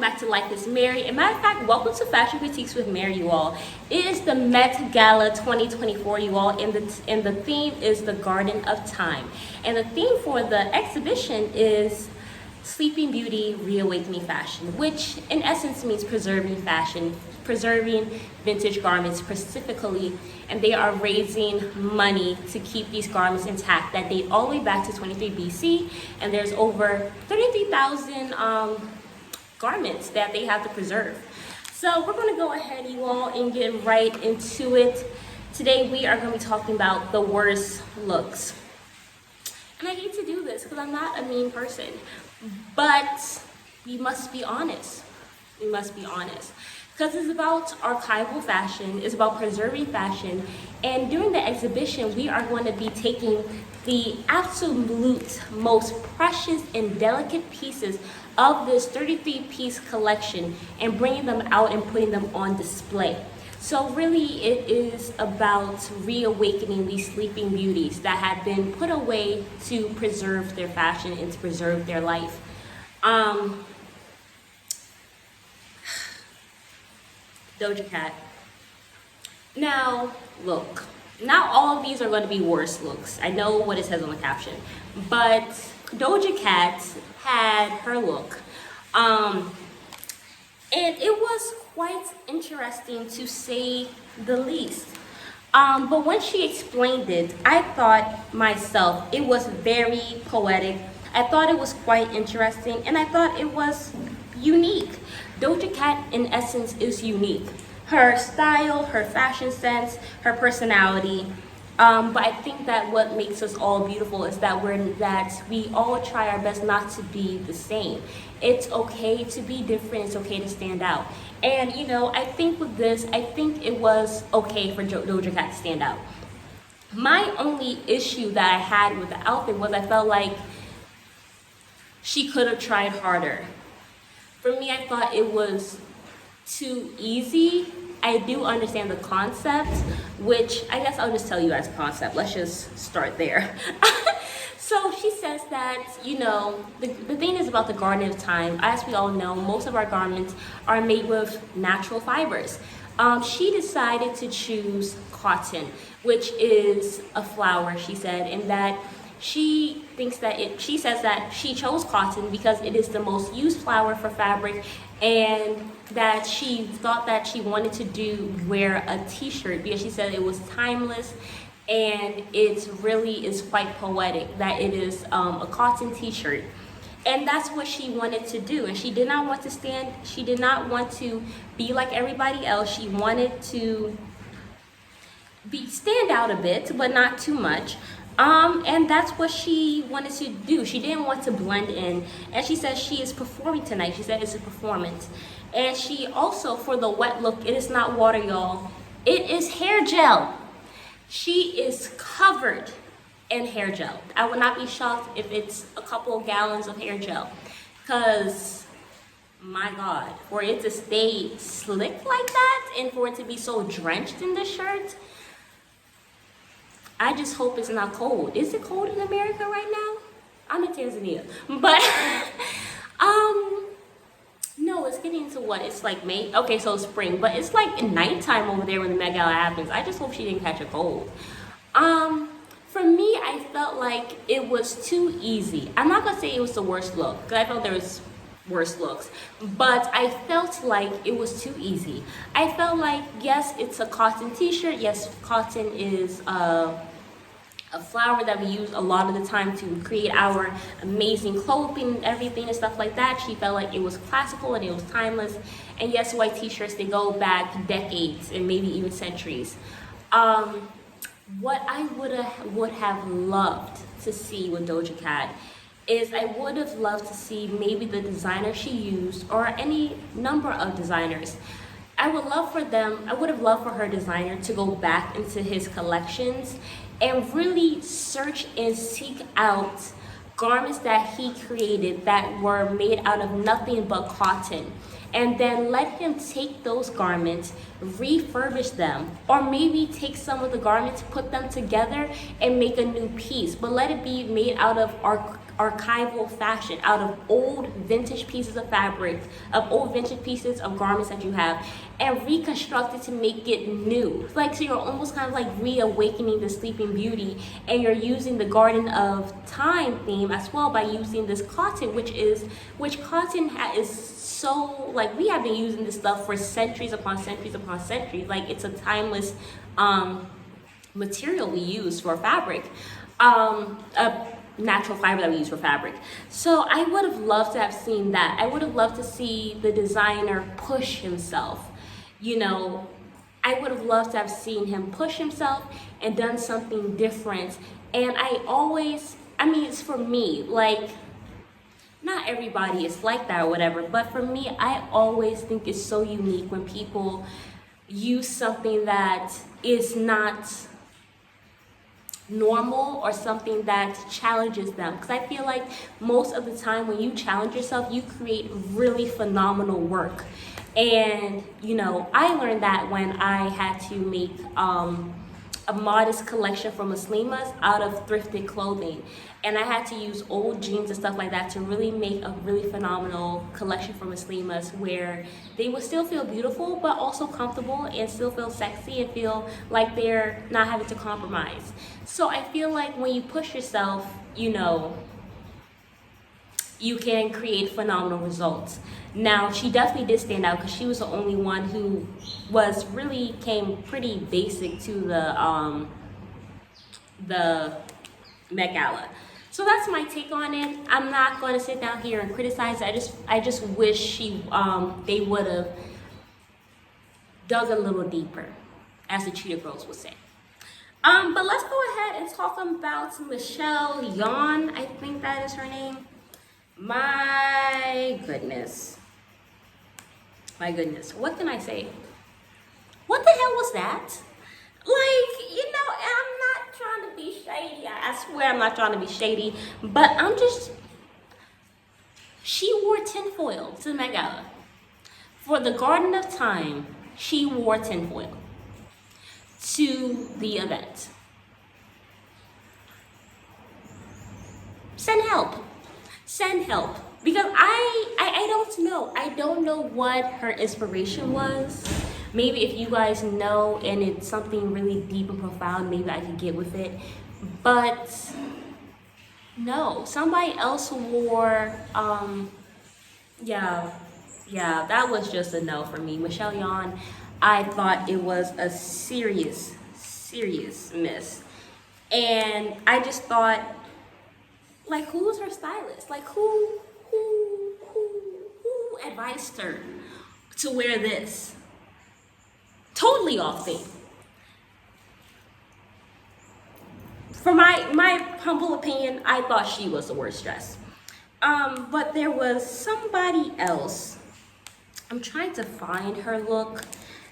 welcome back to Lifeismaryy. And matter of fact, welcome to Fashion Critiques with Mary, you all. It is the Met Gala 2024, you all, and the theme is the Garden of Time. And the theme for the exhibition is Sleeping Beauty, Reawakening Fashion, which in essence means preserving fashion, preserving vintage garments specifically, and they are raising money to keep these garments intact that date all the way back to 23 BC, and there's over 33,000 garments that they have to preserve. So we're going to go ahead, you all, and get right into it. Today we are going to be talking about the worst looks. And I hate to do this because I'm not a mean person, but we must be honest. We must be honest. Because it's about archival fashion, it's about preserving fashion, and during the exhibition, we are going to be taking the absolute most precious and delicate pieces of this 33-piece collection and bringing them out and putting them on display. So really, it is about reawakening these sleeping beauties that have been put away to preserve their fashion and to preserve their life. Doja Cat. Now, look, not all of these are going to be worse looks. I know what it says on the caption, but Doja Cat had her look. And it was quite interesting to say the least. But when she explained it, I thought myself it was very poetic. I thought it was quite interesting, and I thought it was unique. Doja Cat, in essence, is unique. Her style, her fashion sense, her personality. But I think that what makes us all beautiful is that we all try our best not to be the same. It's okay to be different. It's okay to stand out. And you know, I think with this, I think it was okay for Doja Cat to stand out. My only issue that I had with the outfit was I felt like she could have tried harder. For me, I thought it was too easy. I do understand the concept, which I guess I'll just tell you as a concept. Let's just start there. So she says that, you know, the thing is about the Garden of Time. As we all know, most of our garments are made with natural fibers. She decided to choose cotton, which is a flower, she said, and that she says that she chose cotton because it is the most used flower for fabric, and that she thought that she wanted to wear a t-shirt because she said it was timeless and it really is quite poetic that it is a cotton t-shirt. And that's what she wanted to do, and she did not want to be like everybody else. She wanted to stand out a bit, but not too much. And that's what she wanted to do. She didn't want to blend in. And she says she is performing tonight. She said it's a performance. And she also, for the wet look, it is not water, y'all. It is hair gel. She is covered in hair gel. I would not be shocked if it's a couple of gallons of hair gel. Because, my God, for it to stay slick like that and for it to be so drenched in the shirt, I just hope it's not cold. Is it cold in America right now? I'm in Tanzania. But, no, it's getting into what? It's like May? Okay, so spring. But it's like nighttime over there when the Met Gala happens. I just hope she didn't catch a cold. For me, I felt like it was too easy. I'm not going to say it was the worst look, because I felt there was worse looks, but I felt like it was too easy. I felt like, yes, it's a cotton t-shirt. Yes, cotton is a flower that we use a lot of the time to create our amazing clothing and everything and stuff like that. She felt like it was classical and it was timeless. And yes, white t-shirts, they go back decades and maybe even centuries. What I would have loved to see with Doja Cat is I would have loved to see maybe the designer she used or any number of designers. I would have loved for her designer to go back into his collections and really search and seek out garments that he created that were made out of nothing but cotton. And then let him take those garments, refurbish them, or maybe take some of the garments, put them together and make a new piece. But let it be made out of archival fashion out of old vintage pieces of fabric, of old vintage pieces of garments that you have, and reconstruct it to make it new. Like, so you're almost kind of like reawakening the Sleeping Beauty, and you're using the Garden of Time theme as well by using this cotton, which cotton is so, like, we have been using this stuff for centuries upon centuries upon centuries. Like, it's a timeless material we use for fabric, a natural fiber that we use for fabric. So I would have loved to have seen that. I would have loved to see the designer push himself. You know, I would have loved to have seen him push himself and done something different. And I mean, it's for me, like, not everybody is like that or whatever, but for me, I always think it's so unique when people use something that is not normal or something that challenges them, because I feel like most of the time when you challenge yourself, you create really phenomenal work. And you know, I learned that when I had to make a modest collection for Muslimas out of thrifted clothing, and I had to use old jeans and stuff like that to really make a really phenomenal collection for Muslimas where they would still feel beautiful but also comfortable and still feel sexy and feel like they're not having to compromise. So I feel like when you push yourself, you know, you can create phenomenal results. Now, she definitely did stand out because she was the only one who came pretty basic to the Met Gala. So that's my take on it. I'm not going to sit down here and criticize it. I just wish they would have dug a little deeper, as the Cheetah Girls would say. But let's go ahead and talk about Michelle Yeoh. I think that is her name. My goodness. What can I say? What the hell was that? Like, you know, I'm not trying to be shady. I swear I'm not trying to be shady. But she wore tinfoil to the Met Gala. For the Garden of Time, she wore tinfoil to the event. Send help. Because I don't know. I don't know what her inspiration was. Maybe if you guys know and it's something really deep and profound, maybe I could get with it. But no, somebody else wore, yeah, that was just a no for me. Michelle Yeoh, I thought it was a serious miss. And I just thought, like, who was her stylist? Like, who advised her to wear this? Totally off theme. For my humble opinion, I thought she was the worst dressed. But there was somebody else. I'm trying to find her look.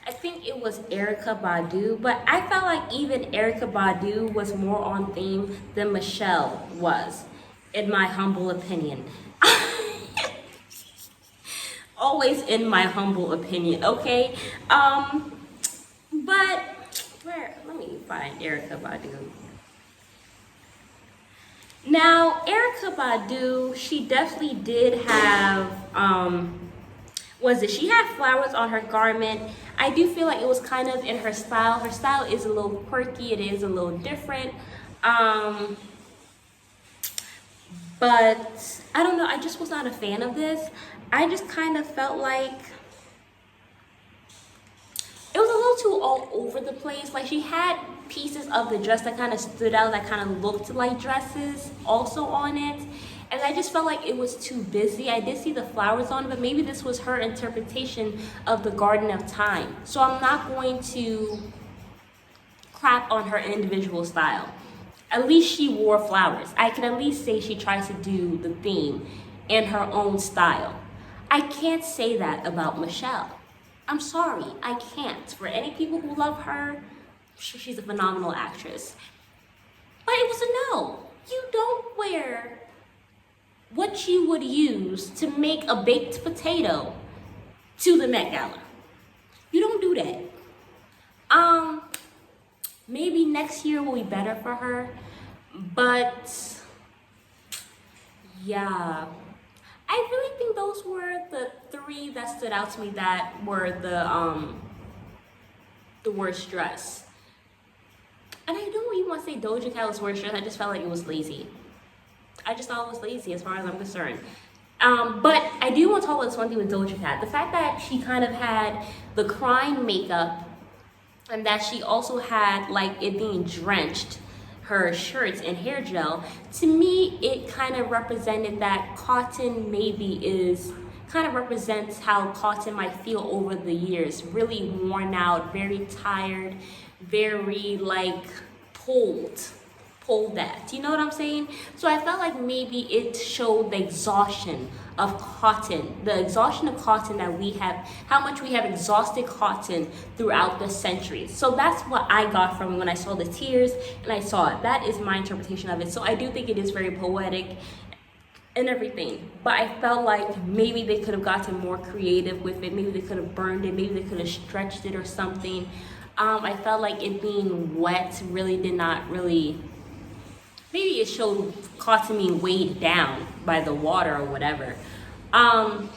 I think it was Erykah Badu, but I felt like even Erykah Badu was more on theme than Michelle was, in my humble opinion. Always in my humble opinion, okay? But let me find Erykah Badu. Now, Erykah Badu, she definitely did have, she had flowers on her garment. I do feel like it was kind of in her style. Her style is a little quirky, it is a little different. But I don't know, I just was not a fan of this. I just kind of felt like it was a little too all over the place. Like, she had pieces of the dress that kind of stood out, that kind of looked like dresses also on it. And I just felt like it was too busy. I did see the flowers on it, but maybe this was her interpretation of the Garden of Time. So I'm not going to crap on her individual style. At least she wore flowers. I can at least say she tries to do the theme in her own style. I can't say that about Michelle. I'm sorry, I can't. For any people who love her, she's a phenomenal actress. But it was a no. You don't wear what you would use to make a baked potato to the Met Gala. You don't do that. Maybe next year will be better for her, but Yeah. I really think those were the three that stood out to me that were the worst dress. And I don't even want to say Doja Cat was worst dress. I just felt like it was lazy. I just thought it was lazy as far as I'm concerned. But I do want to talk about this one thing with Doja Cat. The fact that she kind of had the crying makeup and that she also had like it being drenched, her shirts and hair gel, to me it kind of represented that cotton maybe is kind of represents how cotton might feel over the years, really worn out, very tired, very like pulled at. You know what I'm saying? So I felt like maybe it showed the exhaustion of cotton, the exhaustion of cotton that we have, how much we have exhausted cotton throughout the centuries. So that's what I got from it when I saw the tears and I saw it. That is my interpretation of it. So I do think it is very poetic and everything, but I felt like maybe they could have gotten more creative with it. Maybe they could have burned it, maybe they could have stretched it or something. I felt like it being wet really did not really, maybe it showed cotton being weighed down by the water or whatever. Felt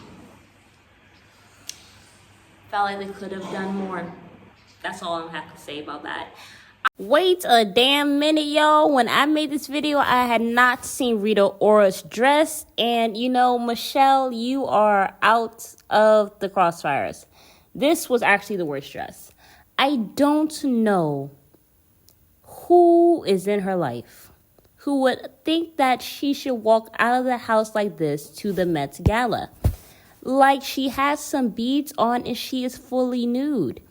like they could have done more. That's all I have to say about that. Wait a damn minute, y'all. When I made this video, I had not seen Rita Ora's dress. And you know, Michelle, you are out of the crossfires. This was actually the worst dress. I don't know who is in her life who would think that she should walk out of the house like this to the Met Gala. Like she has some beads on and she is fully nude.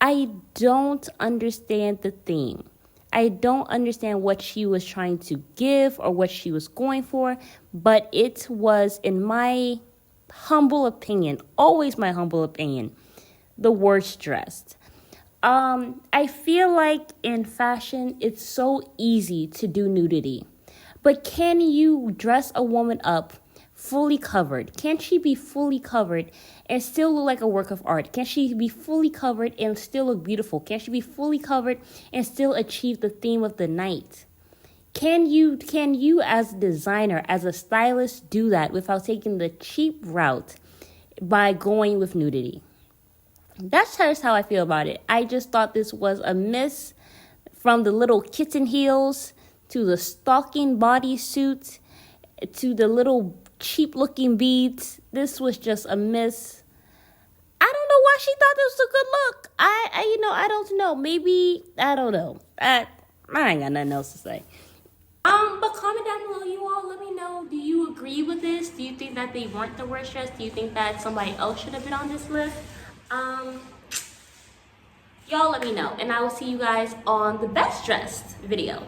I don't understand the theme. I don't understand what she was trying to give or what she was going for, but it was, in my humble opinion, always my humble opinion, the worst dressed. I feel like in fashion, it's so easy to do nudity. But can you dress a woman up fully covered? Can she be fully covered and still look like a work of art? Can she be fully covered and still look beautiful? Can she be fully covered and still achieve the theme of the night? Can you as a designer, as a stylist, do that without taking the cheap route by going with nudity? That's just how I feel about it. I just thought this was a miss, from the little kitten heels to the stocking bodysuit to the little cheap looking beads. This was just a miss. I don't know why she thought this was a good look. I don't know. Maybe, I don't know. I ain't got nothing else to say. But comment down below, you all. Let me know. Do you agree with this? Do you think that they weren't the worst dressed? Do you think that somebody else should have been on this list? Y'all let me know, and I will see you guys on the best dressed video.